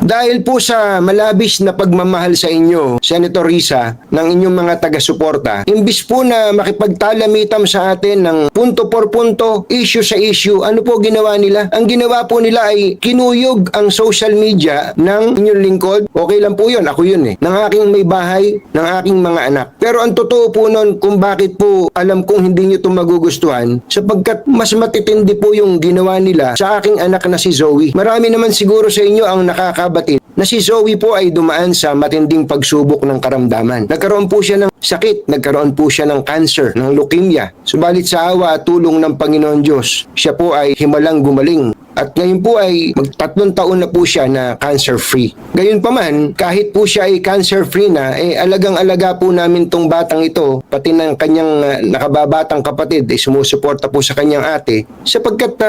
Dahil po sa malabis na pagmamahal sa inyo, Senator Risa, ng inyong mga taga-suporta, imbis po na makipagtalamitam sa atin ng punto por punto, issue sa issue, ano po ginawa nila? Ang ginawa po nila ay kinuyog ang social media ng inyong lingkod. Okay lang po yun, ako yun ng aking may bahay, ng aking mga anak. Pero ang totoo po nun, kung bakit po alam kong hindi nyo ito magugustuhan, sapagkat mas matitindi po yung ginawa nila sa aking anak na si Zoe. Marami naman siguro sa inyo ang nakakabatid na si Zoe po ay dumaan sa matinding pagsubok ng karamdaman. Nagkaroon po siya ng sakit, nagkaroon po siya ng cancer, ng leukemia. Subalit sa awa at tulong ng Panginoon Diyos, siya po ay himalang gumaling. At ngayon po ay mag-3 taon na po siya na cancer-free. Gayon pa man, kahit po siya ay cancer-free na, alagang-alaga po namin tong batang ito, pati ng kanyang nakababatang kapatid, sumusuporta po sa kanyang ate, sapagkat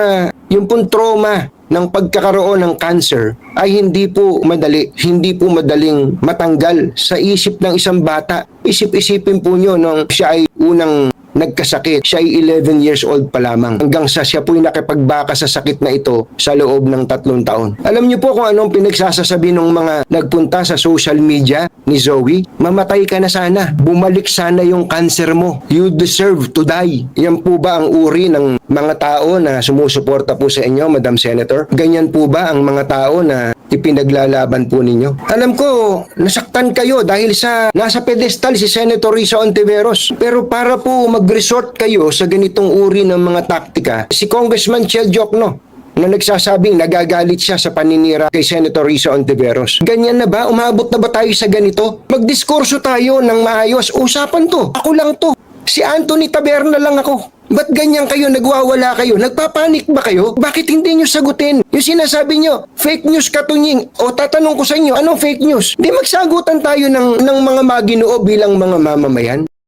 yung pong trauma ng pagkakaroon ng cancer ay hindi po madaling matanggal sa isip ng isang bata. Isip-isipin po nyo nung siya ay unang nagkasakit, siya ay 11 years old pa lamang. Hanggang sa siya po'y nakipagbaka sa sakit na ito sa loob ng 3 taon. Alam niyo po kung anong pinagsasasabi ng mga nagpunta sa social media ni Zoe? Mamatay ka na sana. Bumalik sana yung cancer mo. You deserve to die. Yan po ba ang uri ng mga tao na sumusuporta po sa inyo, Madam Senator? Ganyan po ba ang mga tao na ipinaglalaban po ninyo? Alam ko, nasaktan kayo dahil sa nasa pedestal si Senator Risa Ontiveros. Pero para po mag-resort kayo sa ganitong uri ng mga taktika, si Congressman Chel Diokno na nagsasabing nagagalit siya sa paninira kay Senator Risa Ontiveros. Ganyan na ba? Umabot na ba tayo sa ganito? Magdiskurso tayo ng maayos. Usapan to. Ako lang to. Si Anthony Taberna lang ako. Ba't ganyan kayo? Nagwawala kayo? Nagpapanik ba kayo? Bakit hindi nyo sagutin? Yung sinasabi nyo, fake news katunying. O tatanong ko sa inyo, anong fake news? Di magsagutan tayo ng mga maginoo bilang mga mamamayan.